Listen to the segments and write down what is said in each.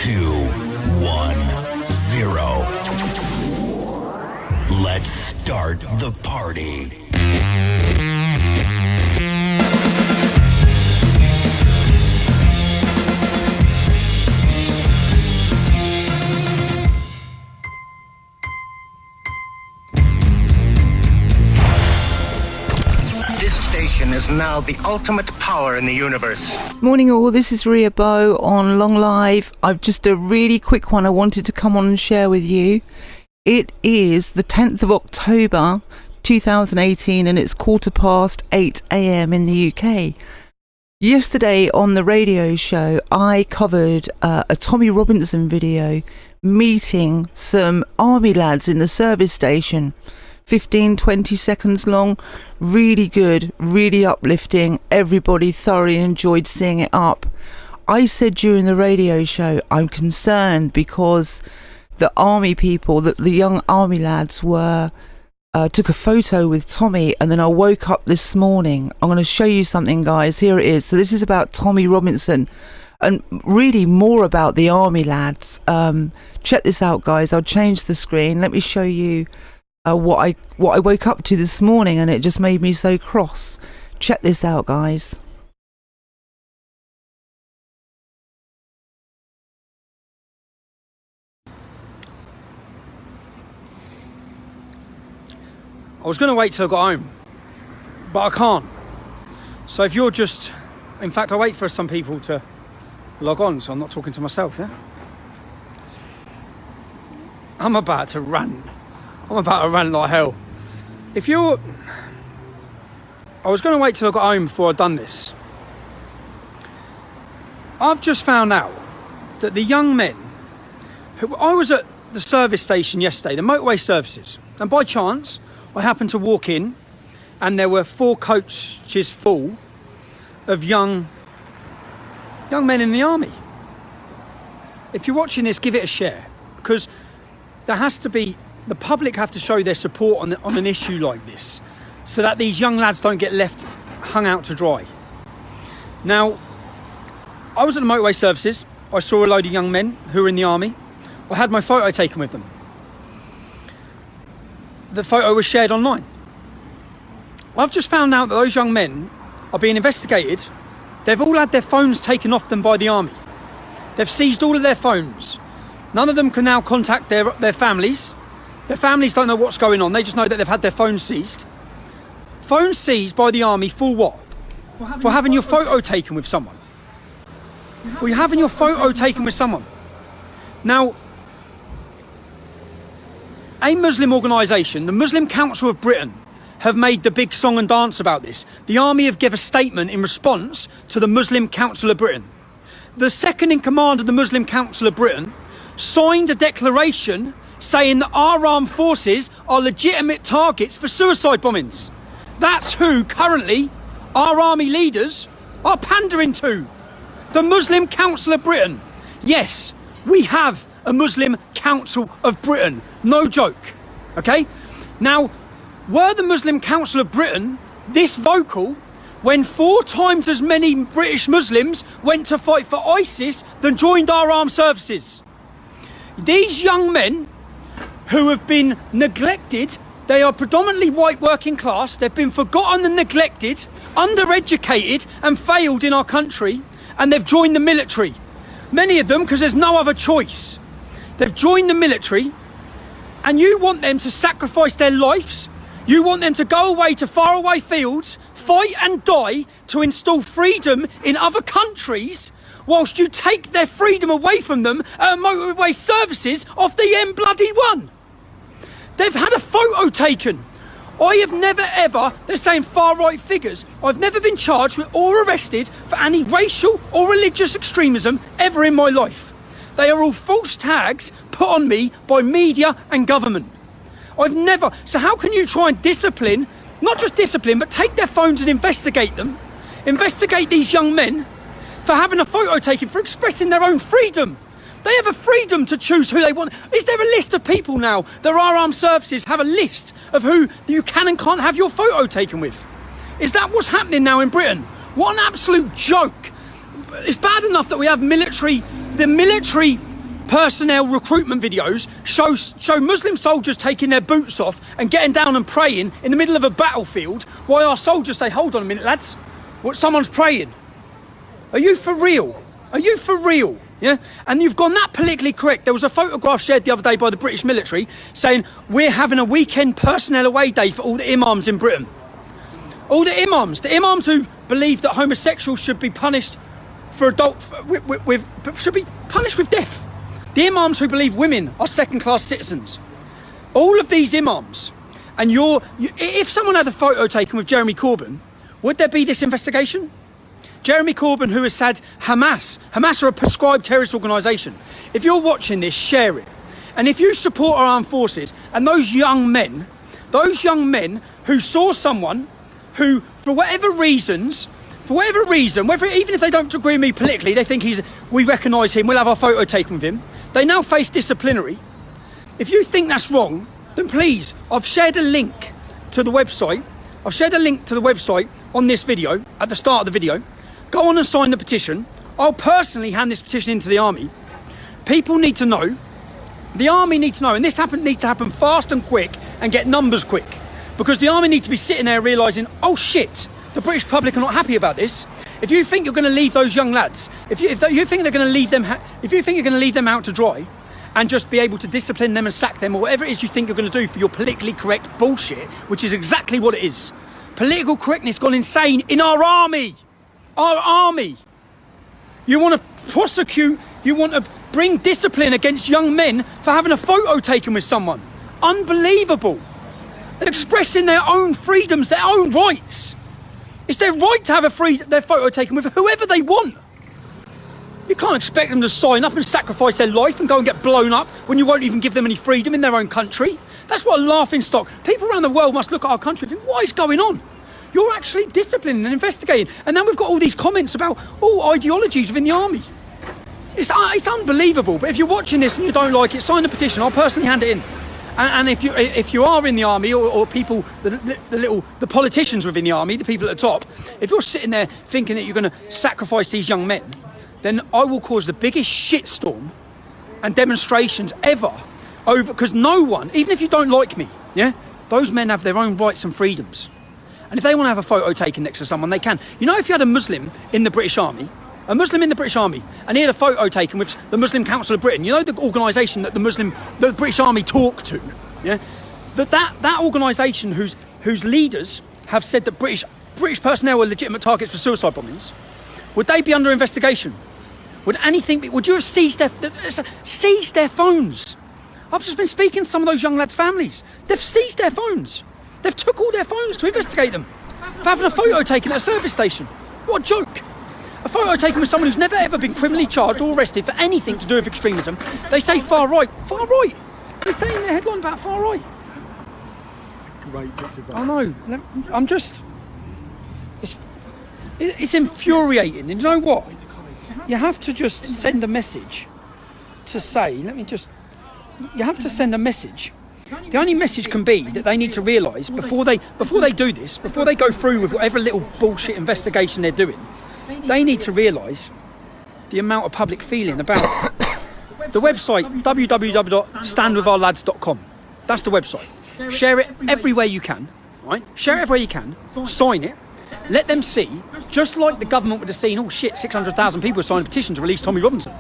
2, 1, 0. Let's start the party. Is now the ultimate power in the universe. Morning all, this is Ria Bow on Long Live. I've just a really quick one I wanted to come on and share with you. It is the 10th of October 2018 and it's 8:15 a.m. in the UK. Yesterday on the radio show I covered a Tommy Robinson video meeting some army lads in the service station. 15-20 seconds long, really good, really uplifting. Everybody thoroughly enjoyed seeing it up. I said during the radio show I'm concerned because the army people, that the young army lads were took a photo with Tommy, and then I woke up this morning. I'm going to show you something, guys. Here it is. So this is about Tommy Robinson and really more about the army lads. Check this out, guys. I'll change the screen. Let me show you what I woke up to this morning, and it just made me so cross. Check this out, guys. I was going to wait till I got home, but I can't. So if you're just... In fact, I wait for some people to log on, so I'm not talking to myself, yeah? I'm about to rant. I'm about to rant like hell. If you're... I was going to wait till I got home before I'd done this. I've just found out that the young men who... I was at the service station yesterday, the motorway services, and by chance, I happened to walk in and there were 4 coaches full of young men in the army. If you're watching this, give it a share, because there has to be... The public have to show their support on an issue like this so that these young lads don't get left hung out to dry. Now, I was at the motorway services. I saw a load of young men who were in the army. I had my photo taken with them. The photo was shared online. I've just found out that those young men are being investigated. They've all had their phones taken off them by the army. They've seized all of their phones. None of them can now contact their families. Their families don't know what's going on. They just know that they've had their phones seized. Phones seized by the army for what? For having your photo taken with someone. For having your photo taken with someone. Now, a Muslim organisation, the Muslim Council of Britain, have made the big song and dance about this. The army have given a statement in response to the Muslim Council of Britain. The second in command of the Muslim Council of Britain signed a declaration saying that our armed forces are legitimate targets for suicide bombings. That's who currently our army leaders are pandering to. The Muslim Council of Britain. Yes, we have a Muslim Council of Britain. No joke. Okay? Now, were the Muslim Council of Britain this vocal when 4 times as many British Muslims went to fight for ISIS than joined our armed services? These young men who have been neglected, they are predominantly white working class, they've been forgotten and neglected, undereducated and failed in our country, and they've joined the military. Many of them because there's no other choice. They've joined the military, and you want them to sacrifice their lives, you want them to go away to faraway fields, fight and die to install freedom in other countries, whilst you take their freedom away from them at motorway services off the M1. They've had a photo taken. I have never ever, they're saying far right figures, I've never been charged with or arrested for any racial or religious extremism ever in my life. They are all false tags put on me by media and government. I've never, so how can you try and discipline, not just discipline, but take their phones and investigate them, investigate these young men for having a photo taken, for expressing their own freedom? They have a freedom to choose who they want. Is there a list of people now that our armed services have a list of who you can and can't have your photo taken with? Is that what's happening now in Britain? What an absolute joke. It's bad enough that we have the military personnel recruitment videos show Muslim soldiers taking their boots off and getting down and praying in the middle of a battlefield, while our soldiers say, hold on a minute, lads, what, someone's praying. Are you for real? Are you for real? Yeah? And you've gone that politically correct. There was a photograph shared the other day by the British military saying, we're having a weekend personnel away day for all the imams in Britain. All the imams who believe that homosexuals should be punished for should be punished with death. The imams who believe women are second-class citizens. All of these imams. And if someone had a photo taken with Jeremy Corbyn, would there be this investigation? Jeremy Corbyn, who has said Hamas are a prescribed terrorist organisation. If you're watching this, share it. And if you support our armed forces, and those young men who saw someone who, for whatever reason, whether even if they don't agree with me politically, they think we recognise him, we'll have our photo taken with him, they now face disciplinary. If you think that's wrong, then please, I've shared a link to the website. I've shared a link to the website on this video, at the start of the video. Go on and sign the petition. I'll personally hand this petition into the army. People need to know. The army needs to know, and this needs to happen fast and quick and get numbers quick. Because the army need to be sitting there realising, oh shit, the British public are not happy about this. If you think you're going to leave those young lads, if you think they're going to leave them, if you think you're going to leave them out to dry, and just be able to discipline them and sack them, or whatever it is you think you're going to do for your politically correct bullshit, which is exactly what it is. Political correctness gone insane in our army. Our army. You want to prosecute, you want to bring discipline against young men for having a photo taken with someone. Unbelievable. They're expressing their own freedoms, their own rights. It's their right to have their photo taken with whoever they want. You can't expect them to sign up and sacrifice their life and go and get blown up when you won't even give them any freedom in their own country. That's what a laughing stock. People around the world must look at our country and think, what is going on? You're actually disciplining and investigating. And then we've got all these comments about ideologies within the army. It's unbelievable. But if you're watching this and you don't like it, sign the petition. I'll personally hand it in. And if you are in the army, or people, the politicians within the army, the people at the top, if you're sitting there thinking that you're going to sacrifice these young men, then I will cause the biggest shitstorm and demonstrations ever over, because no one, even if you don't like me, yeah, those men have their own rights and freedoms. And if they want to have a photo taken next to someone, they can. You know, if you had a Muslim in the British Army, and he had a photo taken with the Muslim Council of Britain, you know, the organisation that the British Army talk to, yeah, that organisation whose leaders have said that British personnel were legitimate targets for suicide bombings, would they be under investigation? Would you have seized their phones? I've just been speaking to some of those young lads' families. They've seized their phones. They've took all their phones to investigate them for having a photo taken at a service station. What a joke. A photo taken with someone who's never ever been criminally charged or arrested for anything to do with extremism. They say far right. Far right. They're saying their headline about far right. Great picture. I know. I'm just... It's infuriating. And you know what? You have to just send a message to say, you have to send a message. The only message can be that they need to realise before they do this, before they go through with whatever little bullshit investigation they're doing, they need to realise the amount of public feeling about the website www.standwithourlads.com. That's the website. Share it everywhere you can, right? Share it everywhere you can. Sign it. Let them see, just like the government would have seen, oh shit, 600,000 people signed a petition to release Tommy Robinson.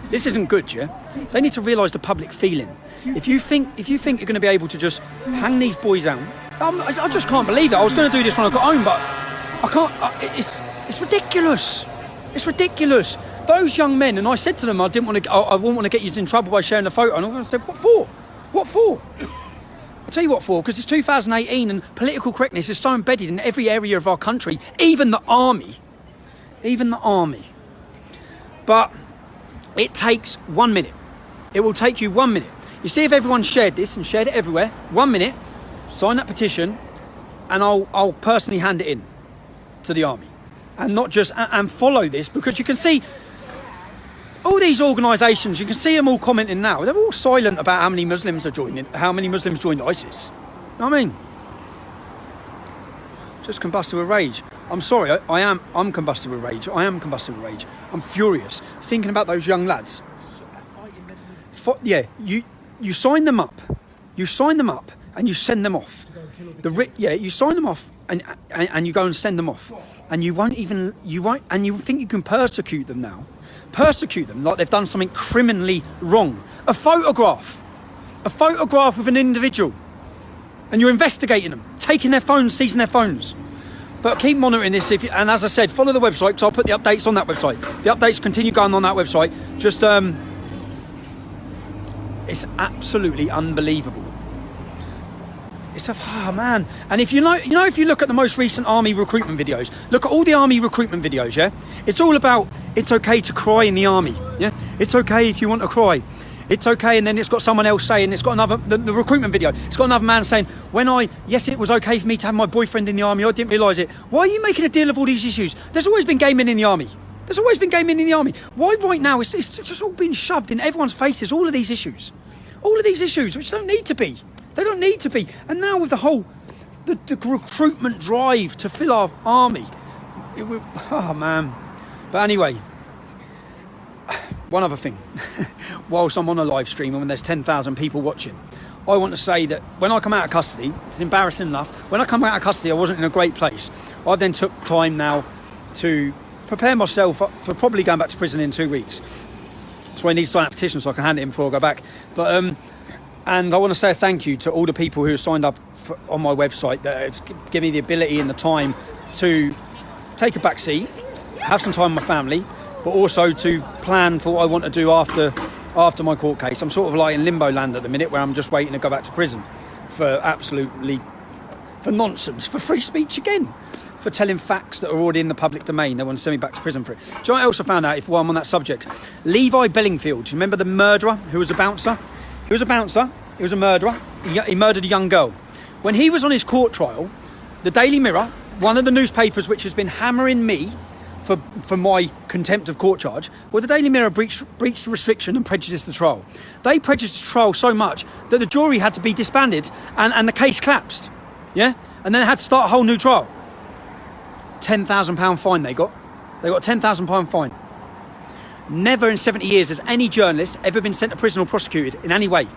This isn't good, yeah? They need to realise the public feeling. If you think you're going to be able to just hang these boys out, I just can't believe it. I was going to do this when I got home, but I can't. It's ridiculous. It's ridiculous. Those young men, and I said to them, I wouldn't want to get you in trouble by sharing the photo. And I said, what for? What for? I'll tell you what for, because it's 2018 and political correctness is so embedded in every area of our country, even the army. Even the army. But it takes 1 minute. It will take you 1 minute. You see, if everyone shared this and shared it everywhere, 1 minute, sign that petition, and I'll personally hand it in to the army. And not just, and follow this, because you can see all these organisations, you can see them all commenting now. They're all silent about how many Muslims are joining, how many Muslims joined ISIS. You know what I mean? Just combusted with rage. I'm sorry, I'm combusted with rage. I am combusted with rage. I'm furious thinking about those young lads. you sign them up. You sign them up and you send them off. You sign them off and you go and send them off. And you won't, and you think you can persecute them now. Persecute them like they've done something criminally wrong. A photograph of an individual. And you're investigating them, taking their phones, seizing their phones. But keep monitoring this, and as I said, follow the website, because I'll put the updates on that website. The updates continue going on that website. Just, it's absolutely unbelievable. Man. And if if you look at the most recent army recruitment videos, look at all the army recruitment videos, yeah? It's all about, it's okay to cry in the army, yeah? It's okay if you want to cry. It's okay, and then it's got someone else saying, it's got another, the recruitment video, it's got another man saying, yes, it was okay for me to have my boyfriend in the army, I didn't realise it. Why are you making a deal of all these issues? There's always been gay men in the army. Why right now, it's just all been shoved in everyone's faces, all of these issues, which don't need to be. They don't need to be. And now with the recruitment drive to fill our army, man. But anyway, one other thing. Whilst I'm on a live stream and when there's 10,000 people watching, I want to say that when I come out of custody, it's embarrassing enough, when I come out of custody I wasn't in a great place. I then took time now to prepare myself for probably going back to prison in 2 weeks. So I need to sign a petition so I can hand it in before I go back. But and I want to say a thank you to all the people who have signed up on my website that give me the ability and the time to take a back seat, have some time with my family, but also to plan for what I want to do after my court case. I'm sort of like in limbo land at the minute, where I'm just waiting to go back to prison for nonsense, for free speech again, for telling facts that are already in the public domain. They want to send me back to prison for it. Do you know what I also found out, while I'm on that subject? Levi Bellingfield, do you remember the murderer who was a bouncer? He was a murderer. He murdered a young girl. When he was on his court trial, the Daily Mirror, one of the newspapers which has been hammering me for my contempt of court charge, well, the Daily Mirror breached restriction and prejudiced the trial. They prejudiced the trial so much that the jury had to be disbanded and the case collapsed. Yeah? And then they had to start a whole new trial. £10,000 fine they got. They got a £10,000 fine. Never in 70 years has any journalist ever been sent to prison or prosecuted in any way.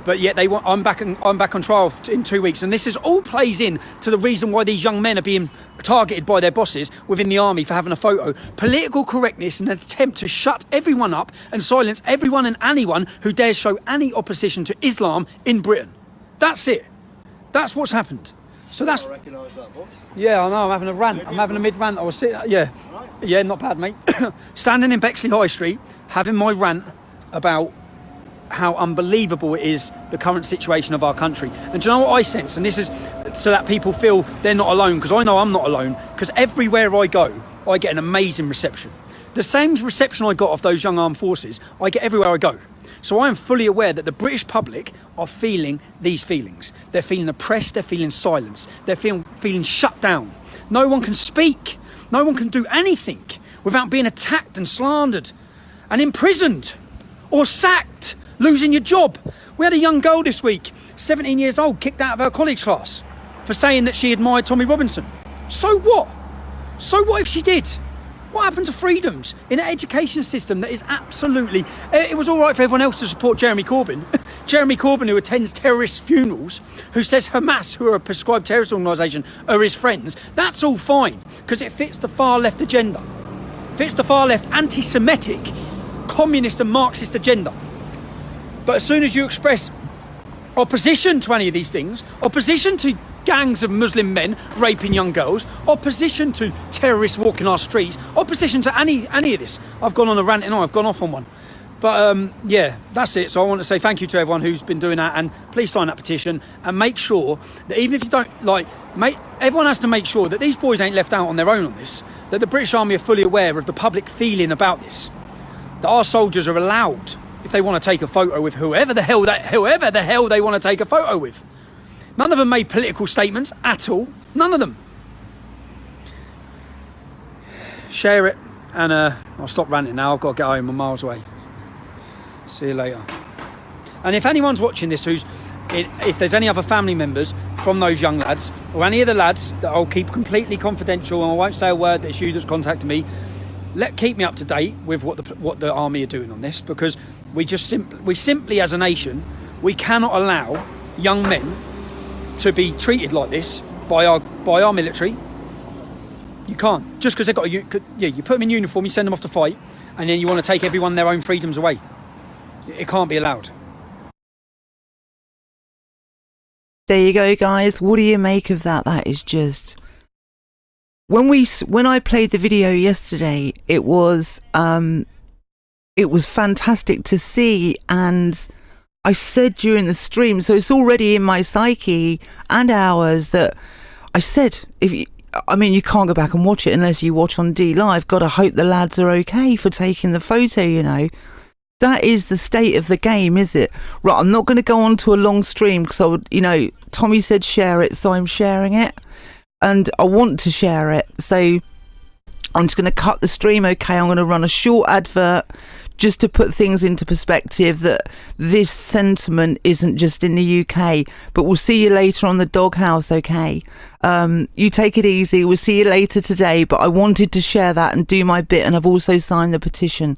But yet I'm back on trial in 2 weeks, and this all plays in to the reason why these young men are being targeted by their bosses within the army for having a photo. Political correctness and an attempt to shut everyone up and silence everyone and anyone who dares show any opposition to Islam in Britain. That's it. That's what's happened. So that's. I recognise that voice. Yeah, I know. I'm having a rant. I'm having a mid-rant. I was sitting. Yeah, not bad, mate. Standing in Bexley High Street, having my rant about how unbelievable it is, the current situation of our country. And do you know what I sense? And this is so that people feel they're not alone, because I know I'm not alone, because everywhere I go, I get an amazing reception. The same reception I got of those young armed forces, I get everywhere I go. So I am fully aware that the British public are feeling these feelings. They're feeling oppressed, they're feeling silenced, they're feeling shut down. No one can speak, no one can do anything without being attacked and slandered and imprisoned or sacked, losing your job. We had a young girl this week, 17 years old, kicked out of her college class for saying that she admired Tommy Robinson. So what? So what if she did? What happened to freedoms in an education system that is absolutely... It was all right for everyone else to support Jeremy Corbyn. Jeremy Corbyn, who attends terrorist funerals, who says Hamas, who are a prescribed terrorist organisation, are his friends. That's all fine, because it fits the far left agenda. Fits the far left anti-Semitic, communist and Marxist agenda. But as soon as you express opposition to any of these things, opposition to gangs of Muslim men raping young girls, opposition to terrorists walking our streets, opposition to any of this. I've gone on a rant and I've gone off on one. But yeah, that's it. So I want to say thank you to everyone who's been doing that, and please sign that petition and make sure that even if you don't everyone has to make sure that these boys ain't left out on their own on this, that the British Army are fully aware of the public feeling about this, that our soldiers are allowed, if they want to take a photo with whoever the hell they want to take a photo with. None of them made political statements at all. None of them. Share it, and I'll stop ranting now. I've got to get home. I'm miles away. See you later. And if anyone's watching this if there's any other family members from those young lads, or any of the lads that I'll keep completely confidential, and I won't say a word, that it's you that's contacted me, keep me up to date with what the army are doing on this, because we simply as a nation, we cannot allow young men to be treated like this by our military. You can't, just because they've got you put them in uniform, you send them off to fight, and then you want to take everyone their own freedoms away. It can't be allowed. There you go, guys. What do you make of that? That is just... When I played the video yesterday, it was fantastic to see, and I said during the stream, so it's already in my psyche and ours, that I said, you can't go back and watch it unless you watch on D Live. Gotta hope the lads are okay for taking the photo, you know. That is the state of the game, is it? Right, I'm not going to go on to a long stream because I would, Tommy said share it, so I'm sharing it. And I want to share it. So I'm just going to cut the stream, okay? I'm going to run a short advert just to put things into perspective, that this sentiment isn't just in the UK. But we'll see you later on the Doghouse, okay? You take it easy. We'll see you later today. But I wanted to share that and do my bit. And I've also signed the petition.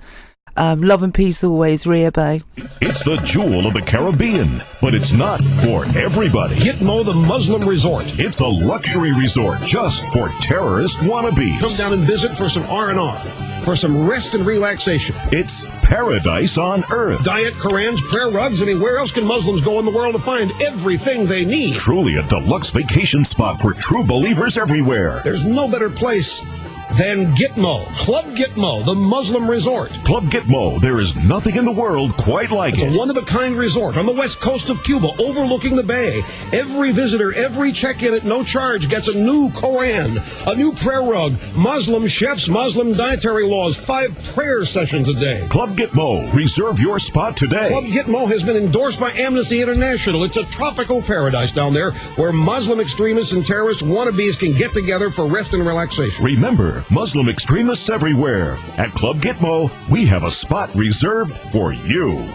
Love and peace always, Riabo. It's the jewel of the Caribbean, but it's not for everybody. Gitmo, the Muslim resort. It's a luxury resort just for terrorist wannabes. Come down and visit for some R&R, for some rest and relaxation. It's paradise on earth. Diet, Korans, prayer rugs. I mean, where else can Muslims go in the world to find everything they need? Truly a deluxe vacation spot for true believers everywhere. There's no better place than Gitmo, Club Gitmo, the Muslim resort. Club Gitmo, there is nothing in the world quite like it. It's a one-of-a-kind resort on the west coast of Cuba, overlooking the bay. Every visitor, every check-in at no charge gets a new Koran, a new prayer rug, Muslim chefs, Muslim dietary laws, 5 prayer sessions a day. Club Gitmo, reserve your spot today. Club Gitmo has been endorsed by Amnesty International. It's a tropical paradise down there where Muslim extremists and terrorist wannabes can get together for rest and relaxation. Remember, Muslim extremists everywhere. At Club Gitmo, we have a spot reserved for you.